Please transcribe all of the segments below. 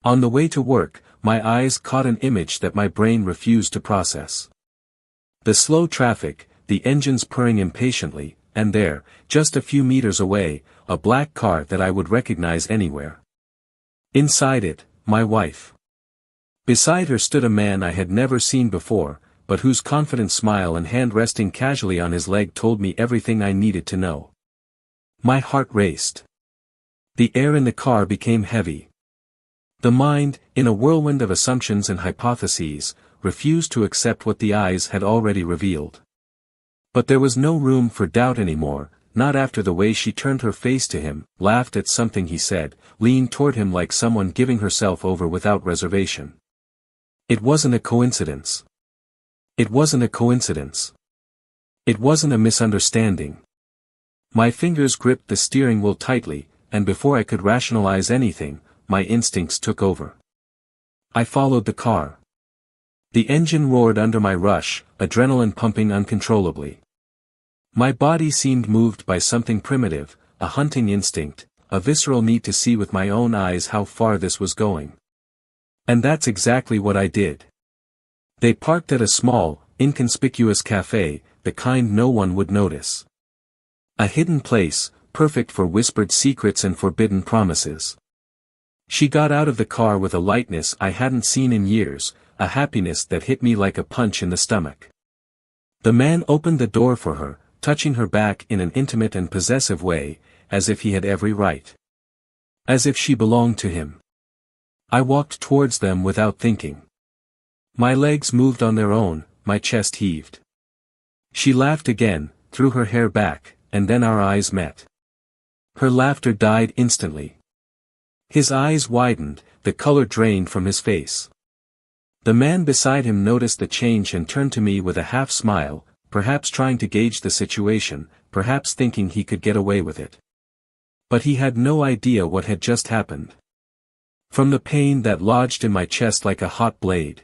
On the way to work, my eyes caught an image that my brain refused to process. The slow traffic, the engines purring impatiently, and there, just a few meters away, a black car that I would recognize anywhere. Inside it, my wife. Beside her stood a man I had never seen before, but whose confident smile and hand resting casually on his leg told me everything I needed to know. My heart raced. The air in the car became heavy. The mind, in a whirlwind of assumptions and hypotheses, refused to accept what the eyes had already revealed. But there was no room for doubt anymore, not after the way she turned her face to him, laughed at something he said, leaned toward him like someone giving herself over without reservation. It wasn't a coincidence. It wasn't a coincidence. It wasn't a misunderstanding. My fingers gripped the steering wheel tightly, and before I could rationalize anything, my instincts took over. I followed the car. The engine roared under my rush, adrenaline pumping uncontrollably. My body seemed moved by something primitive, a hunting instinct, a visceral need to see with my own eyes how far this was going. And that's exactly what I did. They parked at a small, inconspicuous cafe, the kind no one would notice. A hidden place, perfect for whispered secrets and forbidden promises. She got out of the car with a lightness I hadn't seen in years, a happiness that hit me like a punch in the stomach. The man opened the door for her, touching her back in an intimate and possessive way, as if he had every right. As if she belonged to him. I walked towards them without thinking. My legs moved on their own, my chest heaved. She laughed again, threw her hair back, and then our eyes met. Her laughter died instantly. His eyes widened, the color drained from his face. The man beside him noticed the change and turned to me with a half smile, perhaps trying to gauge the situation, perhaps thinking he could get away with it. But he had no idea what had just happened. From the pain that lodged in my chest like a hot blade.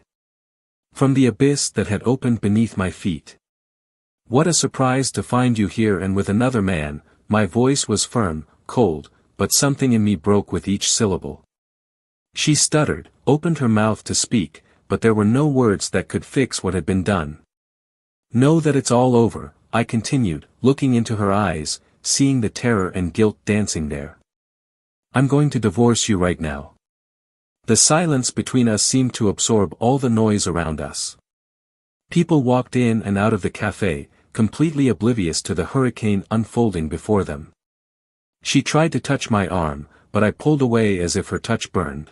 From the abyss that had opened beneath my feet. What a surprise to find you here and with another man. My voice was firm, cold, but something in me broke with each syllable. She stuttered, opened her mouth to speak, but there were no words that could fix what had been done. Know that it's all over, I continued, looking into her eyes, seeing the terror and guilt dancing there. I'm going to divorce you right now. The silence between us seemed to absorb all the noise around us. People walked in and out of the cafe, completely oblivious to the hurricane unfolding before them. She tried to touch my arm, but I pulled away as if her touch burned.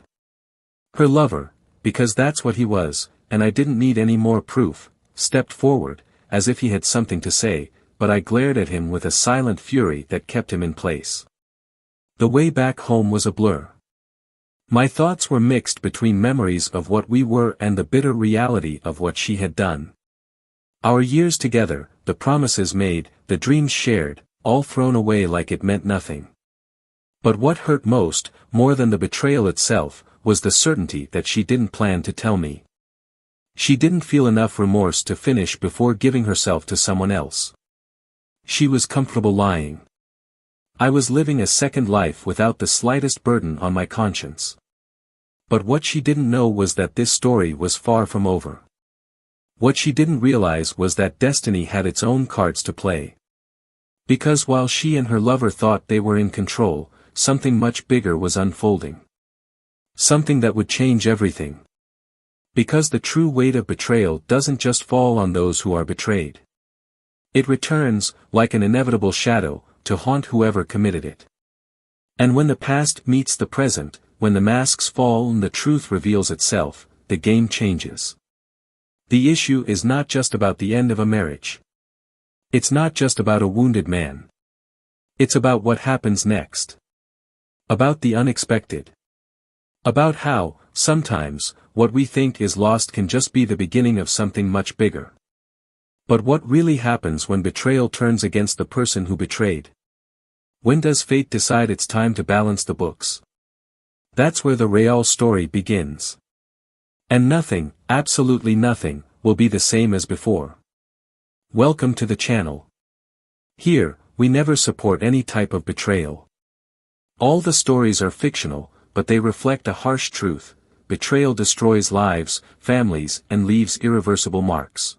Her lover, because that's what he was, and I didn't need any more proof, stepped forward, as if he had something to say, but I glared at him with a silent fury that kept him in place. The way back home was a blur. My thoughts were mixed between memories of what we were and the bitter reality of what she had done. Our years together, the promises made, the dreams shared, all thrown away like it meant nothing. But what hurt most, more than the betrayal itself, was the certainty that she didn't plan to tell me. She didn't feel enough remorse to finish before giving herself to someone else. She was comfortable lying. I was living a second life without the slightest burden on my conscience. But what she didn't know was that this story was far from over. What she didn't realize was that destiny had its own cards to play. Because while she and her lover thought they were in control, something much bigger was unfolding. Something that would change everything. Because the true weight of betrayal doesn't just fall on those who are betrayed. It returns, like an inevitable shadow, to haunt whoever committed it. And when the past meets the present, when the masks fall and the truth reveals itself, the game changes. The issue is not just about the end of a marriage. It's not just about a wounded man. It's about what happens next. About the unexpected. About how, sometimes, what we think is lost can just be the beginning of something much bigger. But what really happens when betrayal turns against the person who betrayed? When does fate decide it's time to balance the books? That's where the real story begins. And nothing, absolutely nothing, will be the same as before. Welcome to the channel. Here, we never support any type of betrayal. All the stories are fictional, but they reflect a harsh truth. betrayal destroys lives, families, and leaves irreversible marks.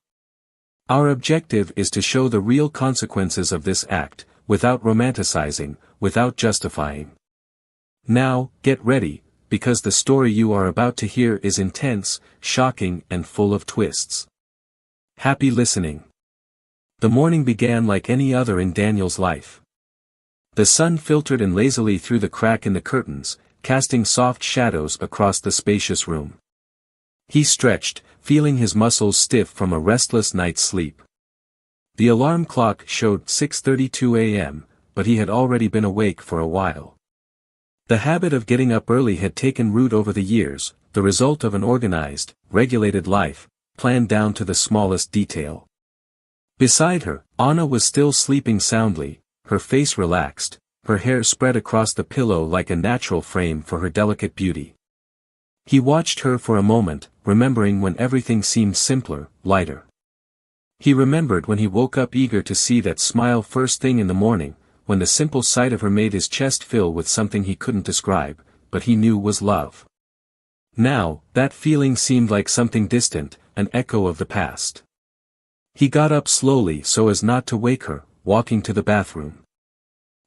Our objective is to show the real consequences of this act, without romanticizing, without justifying. Now, get ready, because the story you are about to hear is intense, shocking, and full of twists. Happy listening. The morning began like any other in Daniel's life. The sun filtered in lazily through the crack in the curtains, casting soft shadows across the spacious room. He stretched, feeling his muscles stiff from a restless night's sleep. The alarm clock showed 6:32 a.m., but he had already been awake for a while. The habit of getting up early had taken root over the years, the result of an organized, regulated life, planned down to the smallest detail. Beside her, Anna was still sleeping soundly, her face relaxed, her hair spread across the pillow like a natural frame for her delicate beauty. He watched her for a moment, remembering when everything seemed simpler, lighter. He remembered when he woke up eager to see that smile first thing in the morning, when the simple sight of her made his chest fill with something he couldn't describe, but he knew was love. Now, that feeling seemed like something distant, an echo of the past. He got up slowly so as not to wake her, walking to the bathroom.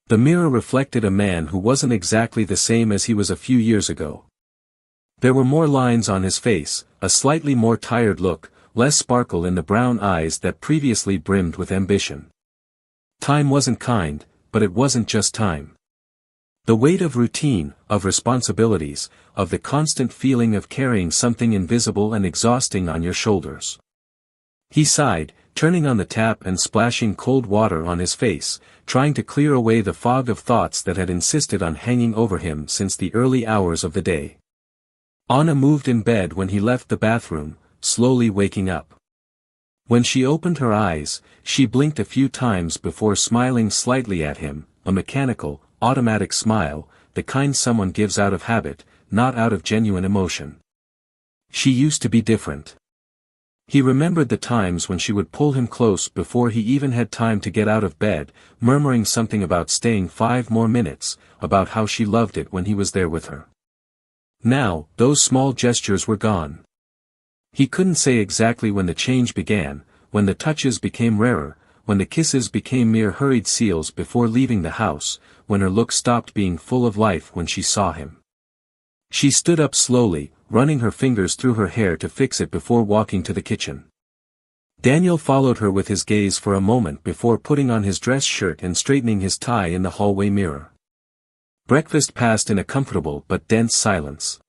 The mirror reflected a man who wasn't exactly the same as he was a few years ago. There were more lines on his face, a slightly more tired look, less sparkle in the brown eyes that previously brimmed with ambition. Time wasn't kind, but it wasn't just time. The weight of routine, of responsibilities, of the constant feeling of carrying something invisible and exhausting on your shoulders. He sighed, turning on the tap and splashing cold water on his face, trying to clear away the fog of thoughts that had insisted on hanging over him since the early hours of the day. Anna moved in bed when he left the bathroom, slowly waking up. When she opened her eyes, she blinked a few times before smiling slightly at him, a mechanical, automatic smile, the kind someone gives out of habit, not out of genuine emotion. She used to be different. He remembered the times when she would pull him close before he even had time to get out of bed, murmuring something about staying 5 more minutes, about how she loved it when he was there with her. Now, those small gestures were gone. He couldn't say exactly when the change began, when the touches became rarer, when the kisses became mere hurried seals before leaving the house, when her look stopped being full of life when she saw him. She stood up slowly, running her fingers through her hair to fix it before walking to the kitchen. Daniel followed her with his gaze for a moment before putting on his dress shirt and straightening his tie in the hallway mirror. Breakfast passed in a comfortable but dense silence.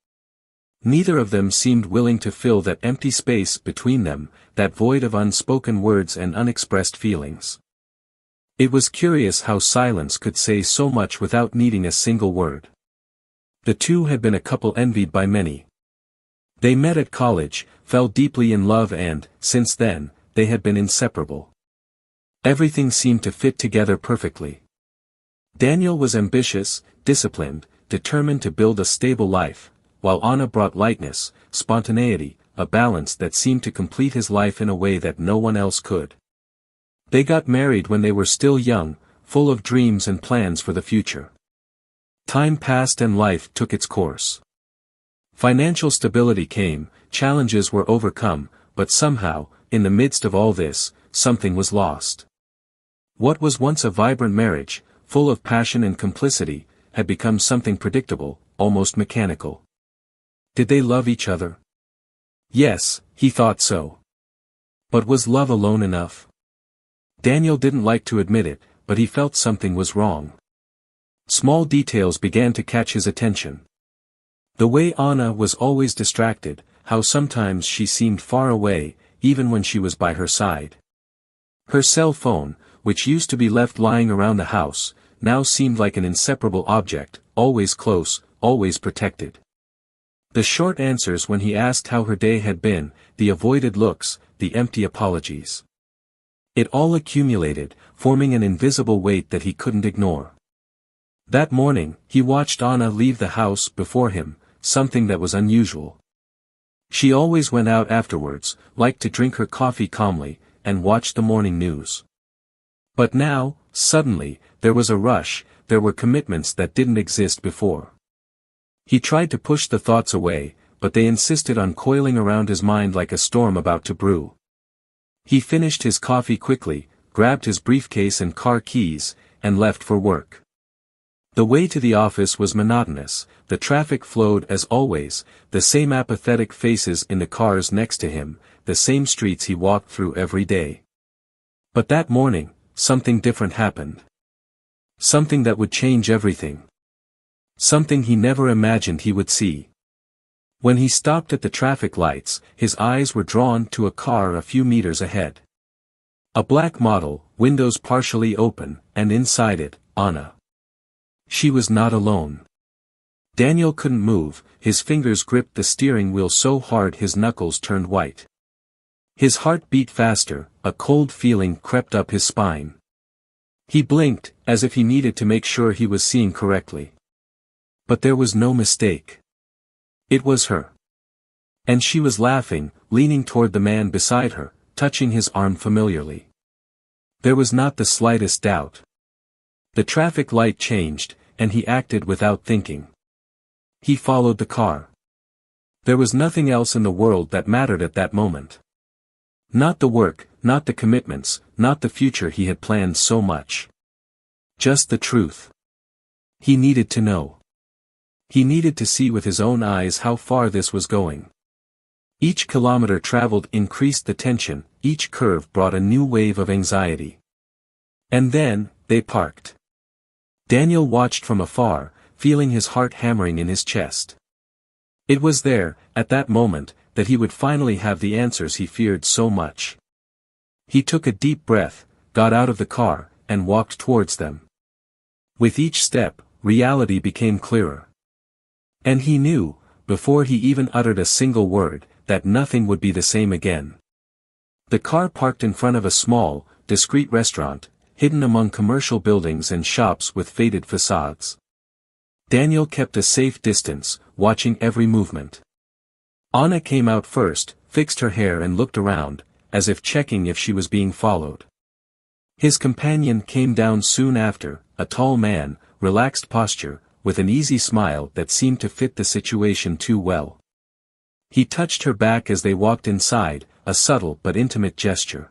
Neither of them seemed willing to fill that empty space between them, that void of unspoken words and unexpressed feelings. It was curious how silence could say so much without needing a single word. The two had been a couple envied by many. They met at college, fell deeply in love and, since then, they had been inseparable. Everything seemed to fit together perfectly. Daniel was ambitious, disciplined, determined to build a stable life, while Anna brought lightness, spontaneity, a balance that seemed to complete his life in a way that no one else could. They got married when they were still young, full of dreams and plans for the future. Time passed and life took its course. Financial stability came, challenges were overcome, but somehow, in the midst of all this, something was lost. What was once a vibrant marriage, full of passion and complicity, had become something predictable, almost mechanical. Did they love each other? Yes, he thought so. But was love alone enough? Daniel didn't like to admit it, but he felt something was wrong. Small details began to catch his attention. The way Anna was always distracted, how sometimes she seemed far away, even when she was by her side. Her cell phone, which used to be left lying around the house, now seemed like an inseparable object, always close, always protected. The short answers when he asked how her day had been, the avoided looks, the empty apologies. It all accumulated, forming an invisible weight that he couldn't ignore. That morning, he watched Anna leave the house before him, something that was unusual. She always went out afterwards, liked to drink her coffee calmly, and watch the morning news. But now, suddenly, there was a rush, there were commitments that didn't exist before. He tried to push the thoughts away, but they insisted on coiling around his mind like a storm about to brew. He finished his coffee quickly, grabbed his briefcase and car keys, and left for work. The way to the office was monotonous, the traffic flowed as always, the same apathetic faces in the cars next to him, the same streets he walked through every day. But that morning, something different happened. Something that would change everything. Something he never imagined he would see. When he stopped at the traffic lights, his eyes were drawn to a car a few meters ahead. A black model, windows partially open, and inside it, Anna. She was not alone. Daniel couldn't move, his fingers gripped the steering wheel so hard his knuckles turned white. His heart beat faster, a cold feeling crept up his spine. He blinked, as if he needed to make sure he was seeing correctly. But there was no mistake. It was her. And she was laughing, leaning toward the man beside her, touching his arm familiarly. There was not the slightest doubt. The traffic light changed, and he acted without thinking. He followed the car. There was nothing else in the world that mattered at that moment. Not the work, not the commitments, not the future he had planned so much. Just the truth. He needed to know. He needed to see with his own eyes how far this was going. Each kilometer traveled increased the tension, each curve brought a new wave of anxiety. And then, they parked. Daniel watched from afar, feeling his heart hammering in his chest. It was there, at that moment, that he would finally have the answers he feared so much. He took a deep breath, got out of the car, and walked towards them. With each step, reality became clearer. And he knew, before he even uttered a single word, that nothing would be the same again. The car parked in front of a small, discreet restaurant, hidden among commercial buildings and shops with faded facades. Daniel kept a safe distance, watching every movement. Anna came out first, fixed her hair and looked around, as if checking if she was being followed. His companion came down soon after, a tall man, relaxed posture, with an easy smile that seemed to fit the situation too well. He touched her back as they walked inside, a subtle but intimate gesture.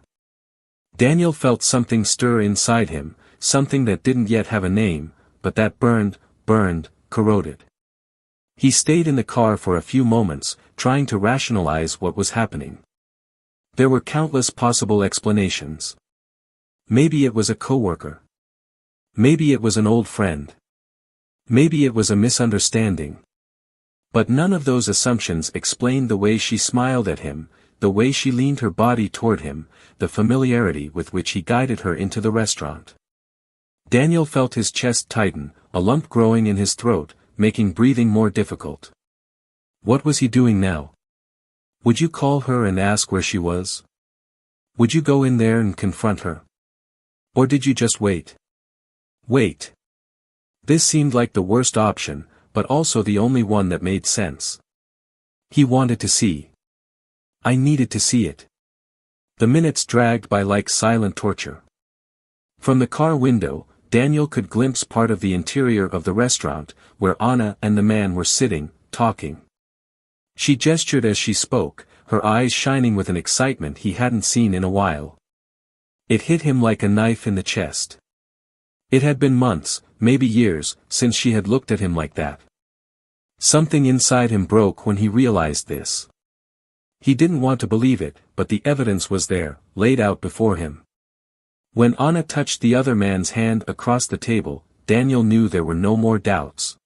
Daniel felt something stir inside him, something that didn't yet have a name, but that burned, corroded. He stayed in the car for a few moments, trying to rationalize what was happening. There were countless possible explanations. Maybe it was a coworker. Maybe it was an old friend. Maybe it was a misunderstanding. But none of those assumptions explained the way she smiled at him, the way she leaned her body toward him, the familiarity with which he guided her into the restaurant. Daniel felt his chest tighten, a lump growing in his throat, making breathing more difficult. What was he doing now? Would you call her and ask where she was? Would you go in there and confront her? Or did you just wait? Wait. This seemed like the worst option, but also the only one that made sense. He wanted to see. I needed to see it. The minutes dragged by like silent torture. From the car window, Daniel could glimpse part of the interior of the restaurant, where Anna and the man were sitting, talking. She gestured as she spoke, her eyes shining with an excitement he hadn't seen in a while. It hit him like a knife in the chest. It had been months, maybe years, since she had looked at him like that. Something inside him broke when he realized this. He didn't want to believe it, but the evidence was there, laid out before him. When Anna touched the other man's hand across the table, Daniel knew there were no more doubts.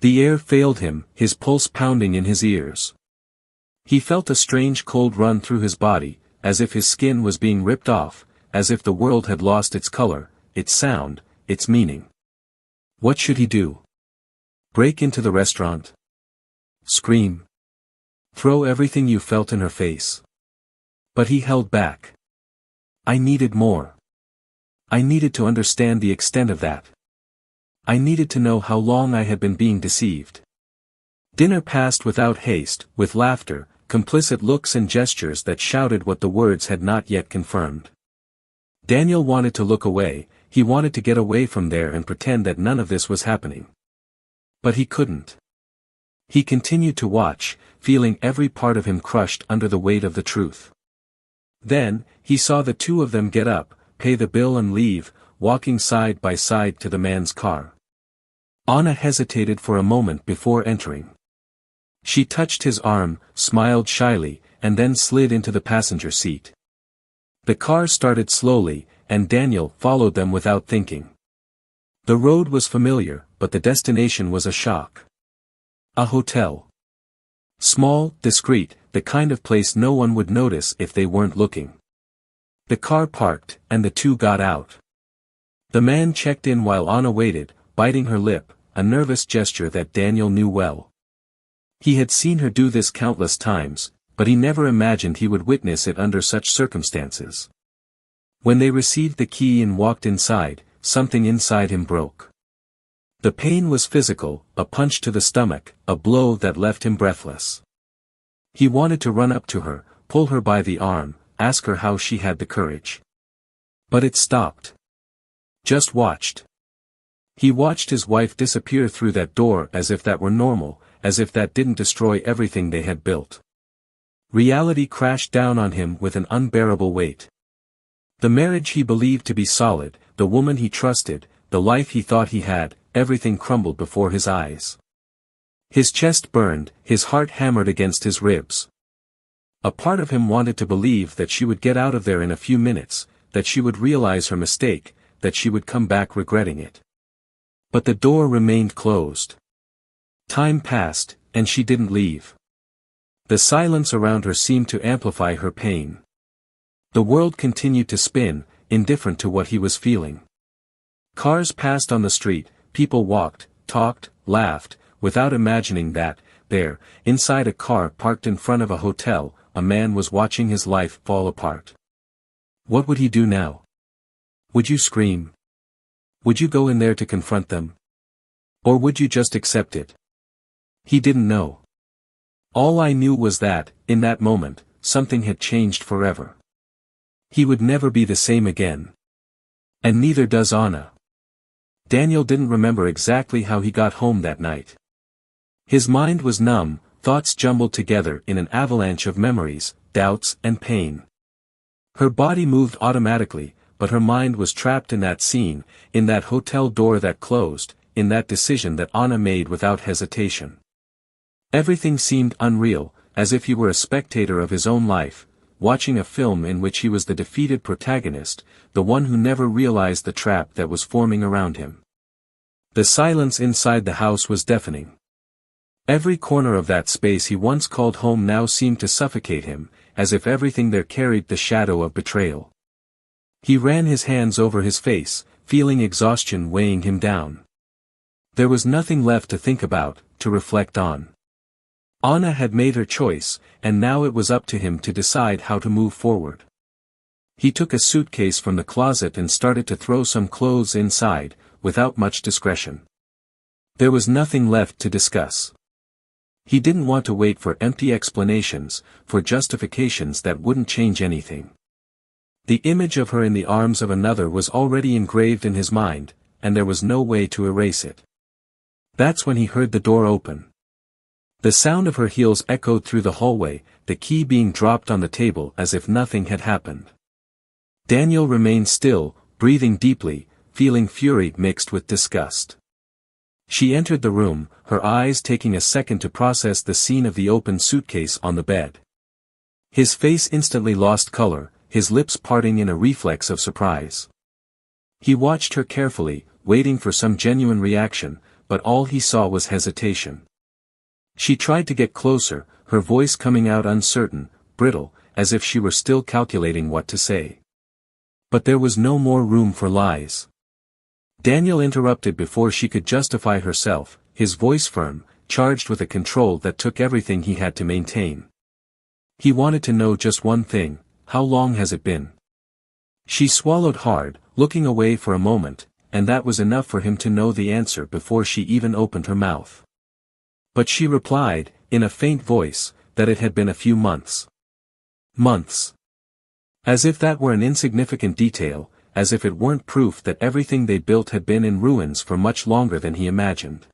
The air failed him, his pulse pounding in his ears. He felt a strange cold run through his body, as if his skin was being ripped off, as if the world had lost its color, its sound, its meaning. What should he do? Break into the restaurant? Scream? Throw everything you felt in her face? But he held back. I needed more. I needed to understand the extent of that. I needed to know how long I had been being deceived. Dinner passed without haste, with laughter, complicit looks and gestures that shouted what the words had not yet confirmed. Daniel wanted to look away, he wanted to get away from there and pretend that none of this was happening. But he couldn't. He continued to watch, feeling every part of him crushed under the weight of the truth. Then, he saw the two of them get up, pay the bill and leave, walking side by side to the man's car. Anna hesitated for a moment before entering. She touched his arm, smiled shyly, and then slid into the passenger seat. The car started slowly, and Daniel followed them without thinking. The road was familiar, but the destination was a shock. A hotel. Small, discreet, the kind of place no one would notice if they weren't looking. The car parked, and the two got out. The man checked in while Anna waited, biting her lip, a nervous gesture that Daniel knew well. He had seen her do this countless times, but he never imagined he would witness it under such circumstances. When they received the key and walked inside, something inside him broke. The pain was physical, a punch to the stomach, a blow that left him breathless. He wanted to run up to her, pull her by the arm, ask her how she had the courage. But it stopped. Just watched. He watched his wife disappear through that door as if that were normal, as if that didn't destroy everything they had built. Reality crashed down on him with an unbearable weight. The marriage he believed to be solid, the woman he trusted, the life he thought he had, everything crumbled before his eyes. His chest burned, his heart hammered against his ribs. A part of him wanted to believe that she would get out of there in a few minutes, that she would realize her mistake, that she would come back regretting it. But the door remained closed. Time passed, and she didn't leave. The silence around her seemed to amplify her pain. The world continued to spin, indifferent to what he was feeling. Cars passed on the street, people walked, talked, laughed, without imagining that, there, inside a car parked in front of a hotel, a man was watching his life fall apart. What would he do now? Would you scream? Would you go in there to confront them? Or would you just accept it? He didn't know. All I knew was that, in that moment, something had changed forever. He would never be the same again. And neither does Anna. Daniel didn't remember exactly how he got home that night. His mind was numb, thoughts jumbled together in an avalanche of memories, doubts and pain. Her body moved automatically, but her mind was trapped in that scene, in that hotel door that closed, in that decision that Anna made without hesitation. Everything seemed unreal, as if he were a spectator of his own life, watching a film in which he was the defeated protagonist, the one who never realized the trap that was forming around him. The silence inside the house was deafening. Every corner of that space he once called home now seemed to suffocate him, as if everything there carried the shadow of betrayal. He ran his hands over his face, feeling exhaustion weighing him down. There was nothing left to think about, to reflect on. Anna had made her choice, and now it was up to him to decide how to move forward. He took a suitcase from the closet and started to throw some clothes inside, without much discretion. There was nothing left to discuss. He didn't want to wait for empty explanations, for justifications that wouldn't change anything. The image of her in the arms of another was already engraved in his mind, and there was no way to erase it. That's when he heard the door open. The sound of her heels echoed through the hallway, the key being dropped on the table as if nothing had happened. Daniel remained still, breathing deeply, feeling fury mixed with disgust. She entered the room, her eyes taking a second to process the scene of the open suitcase on the bed. His face instantly lost color, his lips parting in a reflex of surprise. He watched her carefully, waiting for some genuine reaction, but all he saw was hesitation. She tried to get closer, her voice coming out uncertain, brittle, as if she were still calculating what to say. But there was no more room for lies. Daniel interrupted before she could justify herself, his voice firm, charged with a control that took everything he had to maintain. He wanted to know just one thing: how long has it been? She swallowed hard, looking away for a moment, and that was enough for him to know the answer before she even opened her mouth. But she replied, in a faint voice, that it had been a few months. Months. As if that were an insignificant detail, as if it weren't proof that everything they built had been in ruins for much longer than he imagined.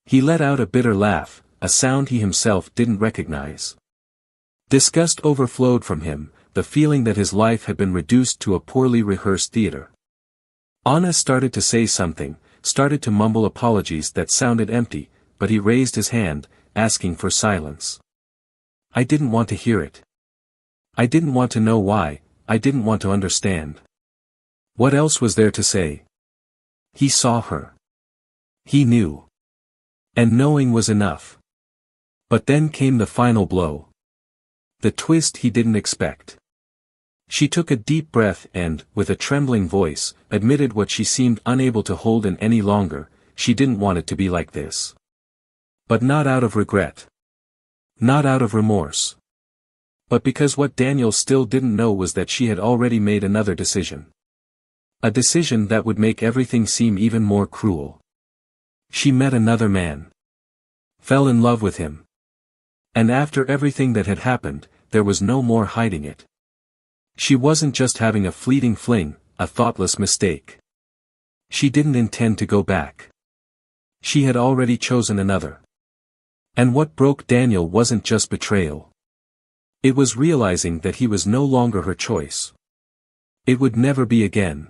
He let out a bitter laugh, a sound he himself didn't recognize. Disgust overflowed from him, the feeling that his life had been reduced to a poorly rehearsed theater. Anna started to say something, started to mumble apologies that sounded empty, but he raised his hand, asking for silence. I didn't want to hear it. I didn't want to know why, I didn't want to understand. What else was there to say? He saw her. He knew. And knowing was enough. But then came the final blow. The twist he didn't expect. She took a deep breath and, with a trembling voice, admitted what she seemed unable to hold in any longer: she didn't want it to be like this. But not out of regret. Not out of remorse. But because what Daniel still didn't know was that she had already made another decision. A decision that would make everything seem even more cruel. She met another man. Fell in love with him. And after everything that had happened, there was no more hiding it. She wasn't just having a fleeting fling, a thoughtless mistake. She didn't intend to go back. She had already chosen another. And what broke Daniel wasn't just betrayal. It was realizing that he was no longer her choice. It would never be again.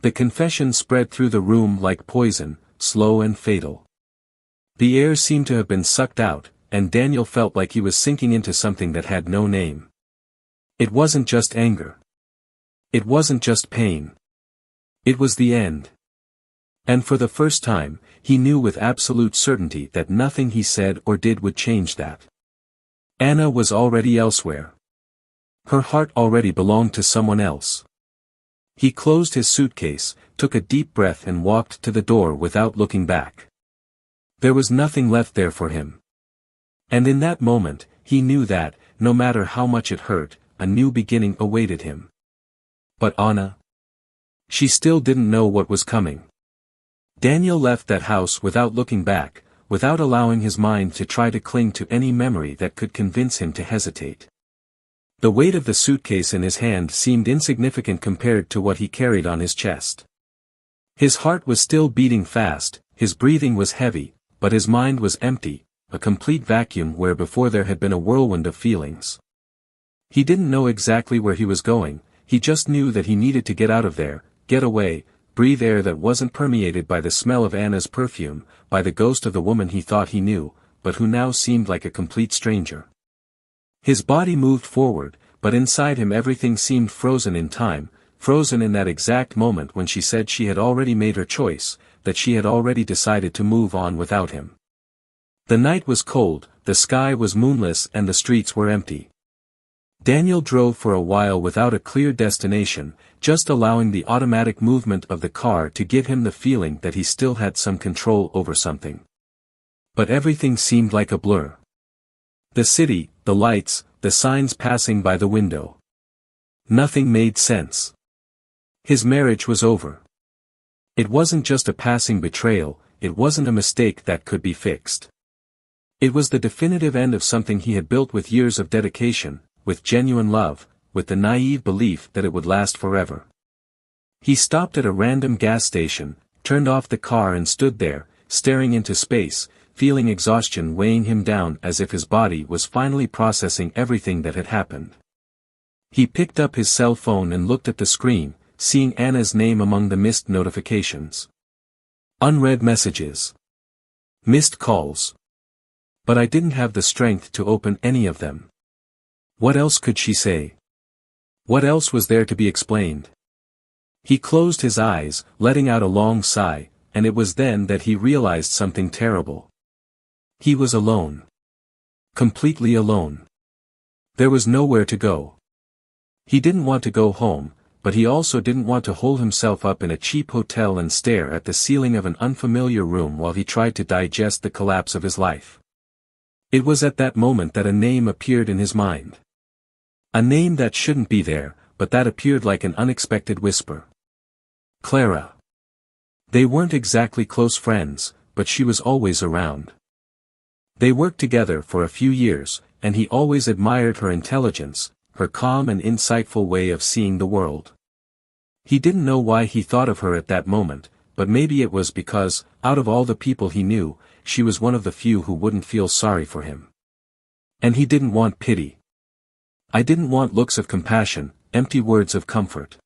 The confession spread through the room like poison, slow and fatal. The air seemed to have been sucked out, and Daniel felt like he was sinking into something that had no name. It wasn't just anger. It wasn't just pain. It was the end. And for the first time, he knew with absolute certainty that nothing he said or did would change that. Anna was already elsewhere. Her heart already belonged to someone else. He closed his suitcase, took a deep breath and walked to the door without looking back. There was nothing left there for him. And in that moment, he knew that, no matter how much it hurt, a new beginning awaited him. But Anna? She still didn't know what was coming. Daniel left that house without looking back, without allowing his mind to try to cling to any memory that could convince him to hesitate. The weight of the suitcase in his hand seemed insignificant compared to what he carried on his chest. His heart was still beating fast, his breathing was heavy, but his mind was empty, a complete vacuum where before there had been a whirlwind of feelings. He didn't know exactly where he was going, he just knew that he needed to get out of there, get away, breathe air that wasn't permeated by the smell of Anna's perfume, by the ghost of the woman he thought he knew, but who now seemed like a complete stranger. His body moved forward, but inside him everything seemed frozen in time, frozen in that exact moment when she said she had already made her choice, that she had already decided to move on without him. The night was cold, the sky was moonless and the streets were empty. Daniel drove for a while without a clear destination, just allowing the automatic movement of the car to give him the feeling that he still had some control over something. But everything seemed like a blur. The city, the lights, the signs passing by the window. Nothing made sense. His marriage was over. It wasn't just a passing betrayal, it wasn't a mistake that could be fixed. It was the definitive end of something he had built with years of dedication, with genuine love, with the naive belief that it would last forever. He stopped at a random gas station, turned off the car and stood there, staring into space, feeling exhaustion weighing him down as if his body was finally processing everything that had happened. He picked up his cell phone and looked at the screen, seeing Anna's name among the missed notifications. Unread messages. Missed calls. But I didn't have the strength to open any of them. What else could she say? What else was there to be explained? He closed his eyes, letting out a long sigh, and it was then that he realized something terrible. He was alone. Completely alone. There was nowhere to go. He didn't want to go home, but he also didn't want to hole himself up in a cheap hotel and stare at the ceiling of an unfamiliar room while he tried to digest the collapse of his life. It was at that moment that a name appeared in his mind. A name that shouldn't be there, but that appeared like an unexpected whisper. Clara. They weren't exactly close friends, but she was always around. They worked together for a few years, and he always admired her intelligence, her calm and insightful way of seeing the world. He didn't know why he thought of her at that moment, but maybe it was because, out of all the people he knew, she was one of the few who wouldn't feel sorry for him. And he didn't want pity. I didn't want looks of compassion, empty words of comfort.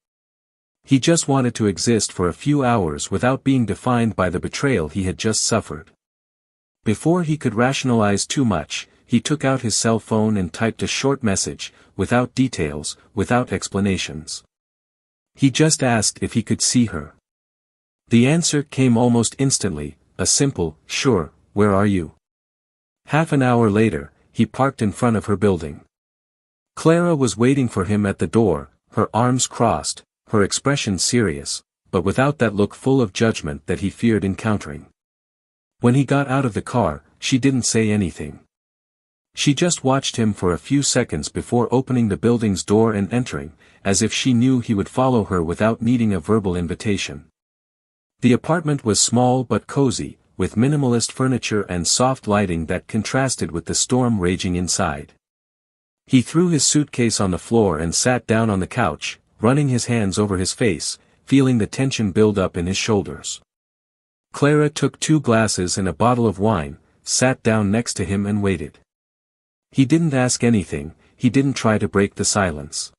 He just wanted to exist for a few hours without being defined by the betrayal he had just suffered. Before he could rationalize too much, he took out his cell phone and typed a short message, without details, without explanations. He just asked if he could see her. The answer came almost instantly, a simple, "Sure, where are you?" Half an hour later, he parked in front of her building. Clara was waiting for him at the door, her arms crossed, her expression serious, but without that look full of judgment that he feared encountering. When he got out of the car, she didn't say anything. She just watched him for a few seconds before opening the building's door and entering, as if she knew he would follow her without needing a verbal invitation. The apartment was small but cozy, with minimalist furniture and soft lighting that contrasted with the storm raging inside. He threw his suitcase on the floor and sat down on the couch, running his hands over his face, feeling the tension build up in his shoulders. Clara took 2 glasses and a bottle of wine, sat down next to him and waited. He didn't ask anything, he didn't try to break the silence.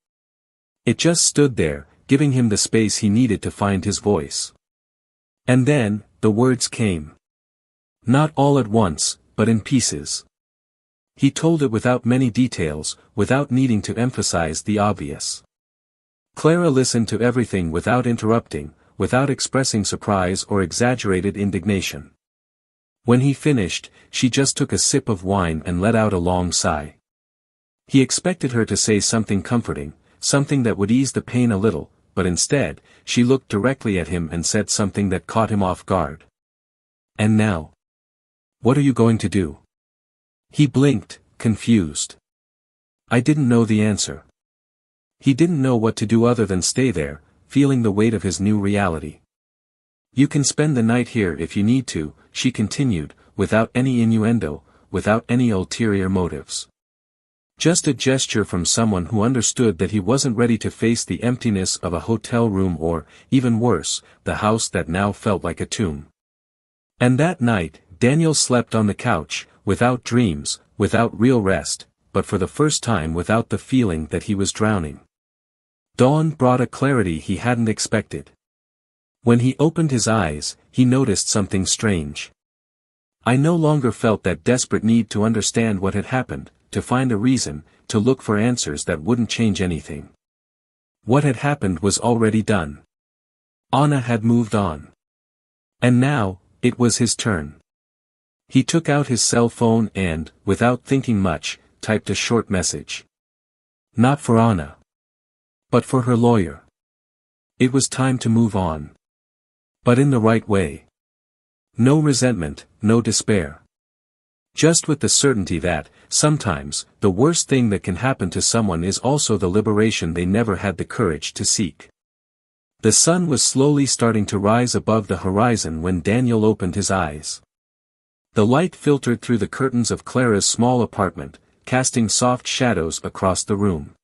It just stood there, giving him the space he needed to find his voice. And then, the words came. Not all at once, but in pieces. He told it without many details, without needing to emphasize the obvious. Clara listened to everything without interrupting, without expressing surprise or exaggerated indignation. When he finished, she just took a sip of wine and let out a long sigh. He expected her to say something comforting, something that would ease the pain a little, but instead, she looked directly at him and said something that caught him off guard. "And now? What are you going to do?" He blinked, confused. I didn't know the answer. He didn't know what to do other than stay there, feeling the weight of his new reality. "You can spend the night here if you need to," she continued, without any innuendo, without any ulterior motives. Just a gesture from someone who understood that he wasn't ready to face the emptiness of a hotel room or, even worse, the house that now felt like a tomb. And that night, Daniel slept on the couch, without dreams, without real rest, but for the first time without the feeling that he was drowning. Dawn brought a clarity he hadn't expected. When he opened his eyes, he noticed something strange. I no longer felt that desperate need to understand what had happened, to find a reason, to look for answers that wouldn't change anything. What had happened was already done. Anna had moved on. And now, it was his turn. He took out his cell phone and, without thinking much, typed a short message. Not for Anna. But for her lawyer. It was time to move on. But in the right way. No resentment, no despair. Just with the certainty that, sometimes, the worst thing that can happen to someone is also the liberation they never had the courage to seek. The sun was slowly starting to rise above the horizon when Daniel opened his eyes. The light filtered through the curtains of Clara's small apartment, casting soft shadows across the room.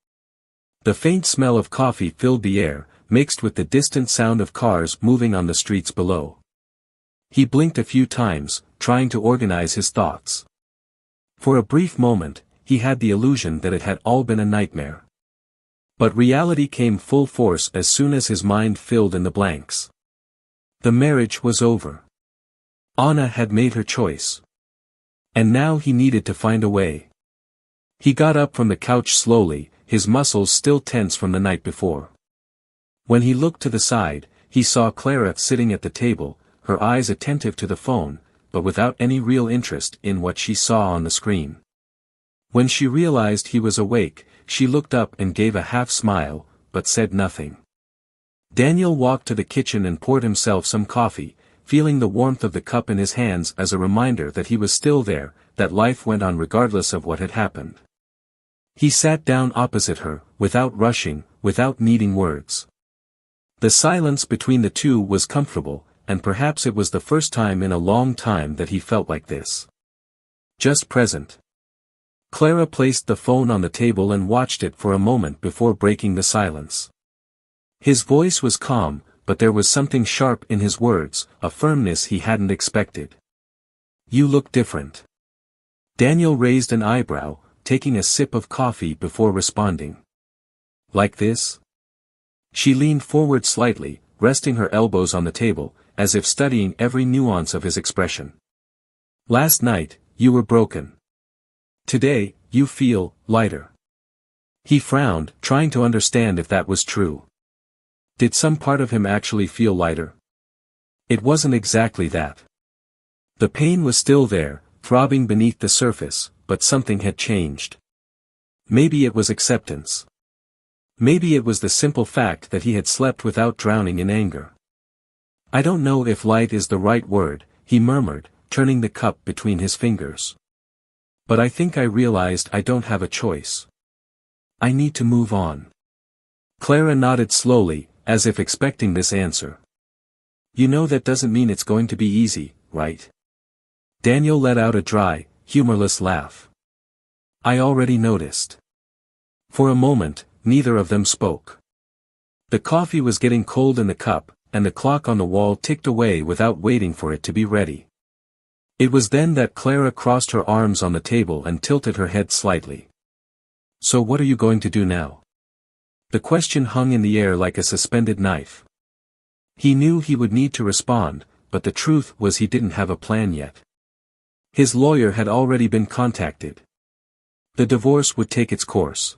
The faint smell of coffee filled the air, mixed with the distant sound of cars moving on the streets below. He blinked a few times, trying to organize his thoughts. For a brief moment, he had the illusion that it had all been a nightmare. But reality came full force as soon as his mind filled in the blanks. The marriage was over. Anna had made her choice. And now he needed to find a way. He got up from the couch slowly, his muscles still tense from the night before. When he looked to the side, he saw Clara sitting at the table, her eyes attentive to the phone, but without any real interest in what she saw on the screen. When she realized he was awake, she looked up and gave a half smile, but said nothing. Daniel walked to the kitchen and poured himself some coffee, feeling the warmth of the cup in his hands as a reminder that he was still there, that life went on regardless of what had happened. He sat down opposite her, without rushing, without needing words. The silence between the two was comfortable, and perhaps it was the first time in a long time that he felt like this. Just present. Clara placed the phone on the table and watched it for a moment before breaking the silence. His voice was calm, but there was something sharp in his words, a firmness he hadn't expected. You look different. Daniel raised an eyebrow, taking a sip of coffee before responding. Like this? She leaned forward slightly, resting her elbows on the table, as if studying every nuance of his expression. Last night, you were broken. Today, you feel lighter. He frowned, trying to understand if that was true. Did some part of him actually feel lighter? It wasn't exactly that. The pain was still there, throbbing beneath the surface, but something had changed. Maybe it was acceptance. Maybe it was the simple fact that he had slept without drowning in anger. I don't know if light is the right word, he murmured, turning the cup between his fingers. But I think I realized I don't have a choice. I need to move on. Clara nodded slowly, as if expecting this answer. You know that doesn't mean it's going to be easy, right? Daniel let out a dry, humorless laugh. I already noticed. For a moment, neither of them spoke. The coffee was getting cold in the cup, and the clock on the wall ticked away without waiting for it to be ready. It was then that Clara crossed her arms on the table and tilted her head slightly. So what are you going to do now? The question hung in the air like a suspended knife. He knew he would need to respond, but the truth was he didn't have a plan yet. His lawyer had already been contacted. The divorce would take its course.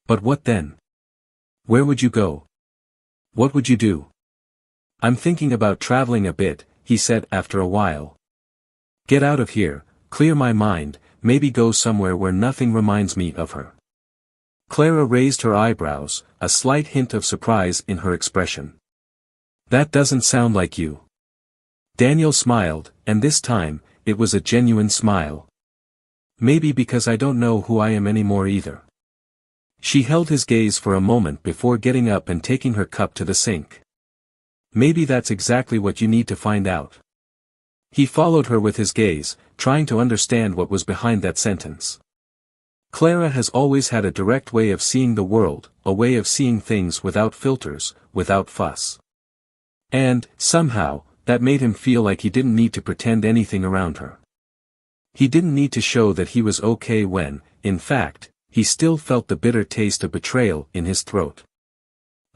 But what then? Where would you go? What would you do? I'm thinking about traveling a bit, he said after a while. Get out of here, clear my mind, maybe go somewhere where nothing reminds me of her. Clara raised her eyebrows, a slight hint of surprise in her expression. That doesn't sound like you. Daniel smiled, and this time, it was a genuine smile. Maybe because I don't know who I am anymore either. She held his gaze for a moment before getting up and taking her cup to the sink. Maybe that's exactly what you need to find out. He followed her with his gaze, trying to understand what was behind that sentence. Clara has always had a direct way of seeing the world, a way of seeing things without filters, without fuss. And, somehow, that made him feel like he didn't need to pretend anything around her. He didn't need to show that he was okay when, in fact, he still felt the bitter taste of betrayal in his throat.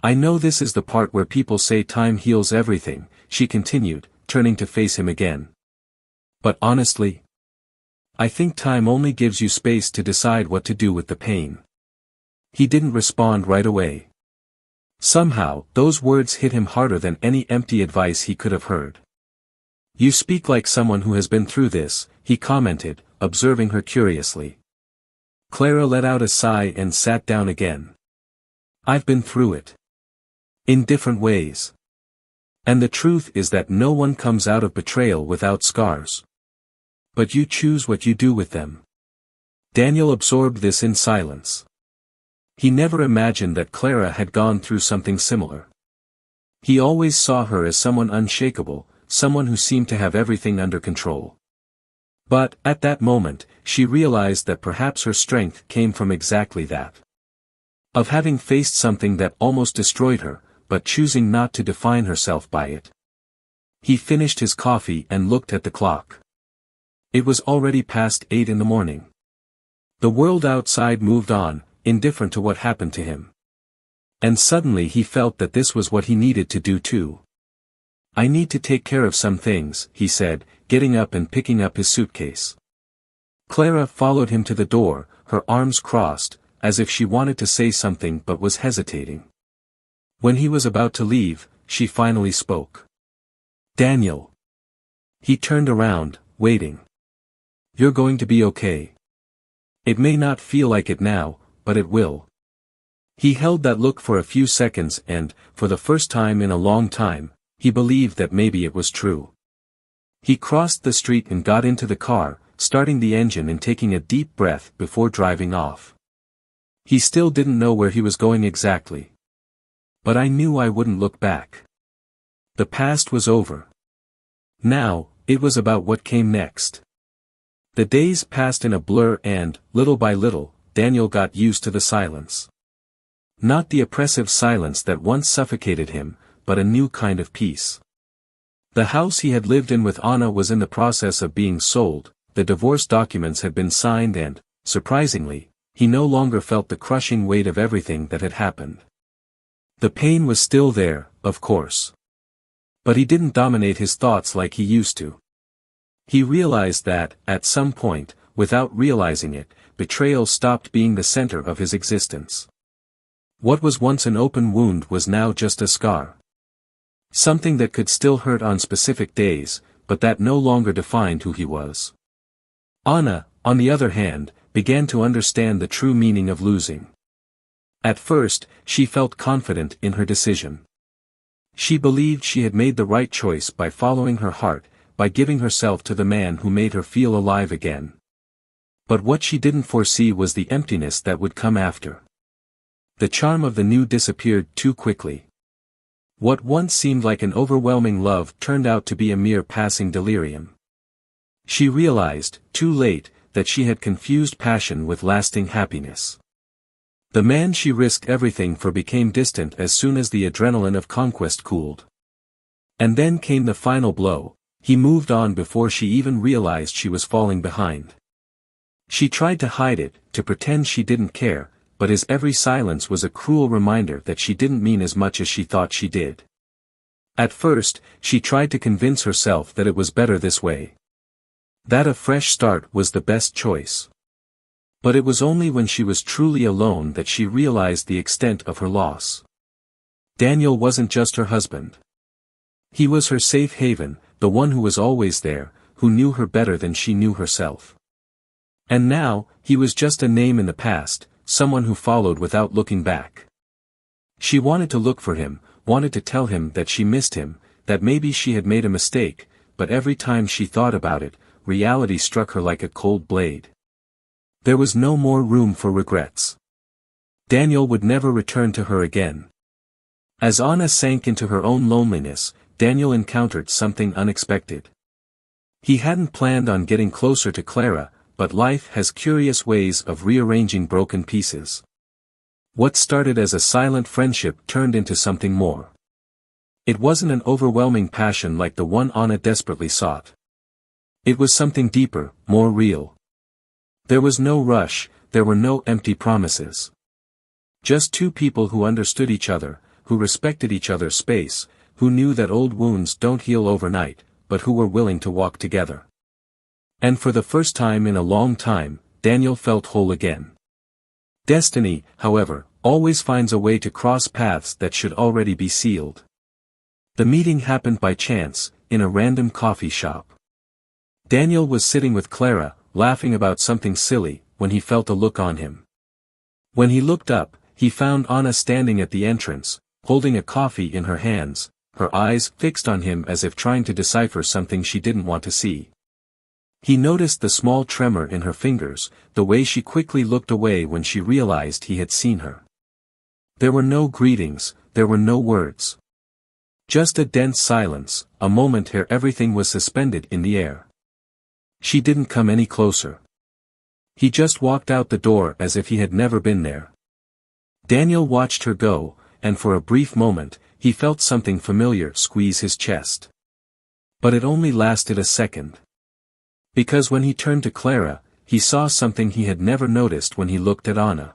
I know this is the part where people say time heals everything, she continued, turning to face him again. But honestly, I think time only gives you space to decide what to do with the pain. He didn't respond right away. Somehow, those words hit him harder than any empty advice he could have heard. You speak like someone who has been through this, he commented, observing her curiously. Clara let out a sigh and sat down again. I've been through it. In different ways. And the truth is that no one comes out of betrayal without scars. But you choose what you do with them. Daniel absorbed this in silence. He never imagined that Clara had gone through something similar. He always saw her as someone unshakable, someone who seemed to have everything under control. But, at that moment, she realized that perhaps her strength came from exactly that. Of having faced something that almost destroyed her, but choosing not to define herself by it. He finished his coffee and looked at the clock. It was already past 8 in the morning. The world outside moved on, indifferent to what happened to him. And suddenly he felt that this was what he needed to do too. I need to take care of some things, he said, getting up and picking up his suitcase. Clara followed him to the door, her arms crossed, as if she wanted to say something but was hesitating. When he was about to leave, she finally spoke. Daniel. He turned around, waiting. You're going to be okay. It may not feel like it now, but it will. He held that look for a few seconds and, for the first time in a long time, he believed that maybe it was true. He crossed the street and got into the car, starting the engine and taking a deep breath before driving off. He still didn't know where he was going exactly. But I knew I wouldn't look back. The past was over. Now, it was about what came next. The days passed in a blur and, little by little, Daniel got used to the silence. Not the oppressive silence that once suffocated him, but a new kind of peace. The house he had lived in with Anna was in the process of being sold, the divorce documents had been signed and, surprisingly, he no longer felt the crushing weight of everything that had happened. The pain was still there, of course. But he didn't dominate his thoughts like he used to. He realized that, at some point, without realizing it, betrayal stopped being the center of his existence. What was once an open wound was now just a scar. Something that could still hurt on specific days, but that no longer defined who he was. Anna, on the other hand, began to understand the true meaning of losing. At first, she felt confident in her decision. She believed she had made the right choice by following her heart, by giving herself to the man who made her feel alive again. But what she didn't foresee was the emptiness that would come after. The charm of the new disappeared too quickly. What once seemed like an overwhelming love turned out to be a mere passing delirium. She realized, too late, that she had confused passion with lasting happiness. The man she risked everything for became distant as soon as the adrenaline of conquest cooled. And then came the final blow. He moved on before she even realized she was falling behind. She tried to hide it, to pretend she didn't care, but his every silence was a cruel reminder that she didn't mean as much as she thought she did. At first, she tried to convince herself that it was better this way. That a fresh start was the best choice. But it was only when she was truly alone that she realized the extent of her loss. Daniel wasn't just her husband. He was her safe haven, the one who was always there, who knew her better than she knew herself. And now, he was just a name in the past, someone who followed without looking back. She wanted to look for him, wanted to tell him that she missed him, that maybe she had made a mistake, but every time she thought about it, reality struck her like a cold blade. There was no more room for regrets. Daniel would never return to her again. As Anna sank into her own loneliness, Daniel encountered something unexpected. He hadn't planned on getting closer to Clara, but life has curious ways of rearranging broken pieces. What started as a silent friendship turned into something more. It wasn't an overwhelming passion like the one Anna desperately sought. It was something deeper, more real. There was no rush, there were no empty promises. Just two people who understood each other, who respected each other's space, who knew that old wounds don't heal overnight, but who were willing to walk together. And for the first time in a long time, Daniel felt whole again. Destiny, however, always finds a way to cross paths that should already be sealed. The meeting happened by chance, in a random coffee shop. Daniel was sitting with Clara, laughing about something silly, when he felt a look on him. When he looked up, he found Anna standing at the entrance, holding a coffee in her hands, her eyes fixed on him as if trying to decipher something she didn't want to see. He noticed the small tremor in her fingers, the way she quickly looked away when she realized he had seen her. There were no greetings, there were no words. Just a dense silence, a moment where everything was suspended in the air. She didn't come any closer. He just walked out the door as if he had never been there. Daniel watched her go, and for a brief moment, he felt something familiar squeeze his chest. But it only lasted a second. Because when he turned to Clara, he saw something he had never noticed when he looked at Anna.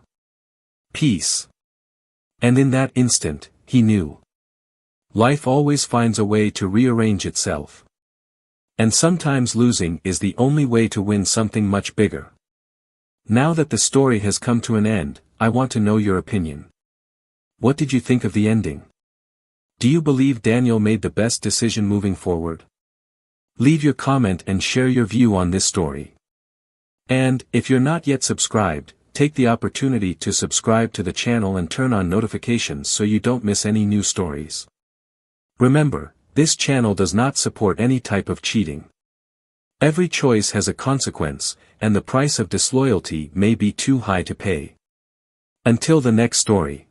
Peace. And in that instant, he knew. Life always finds a way to rearrange itself. And sometimes losing is the only way to win something much bigger. Now that the story has come to an end, I want to know your opinion. What did you think of the ending? Do you believe Daniel made the best decision moving forward? Leave your comment and share your view on this story. And, if you're not yet subscribed, take the opportunity to subscribe to the channel and turn on notifications so you don't miss any new stories. Remember, this channel does not support any type of cheating. Every choice has a consequence, and the price of disloyalty may be too high to pay. Until the next story.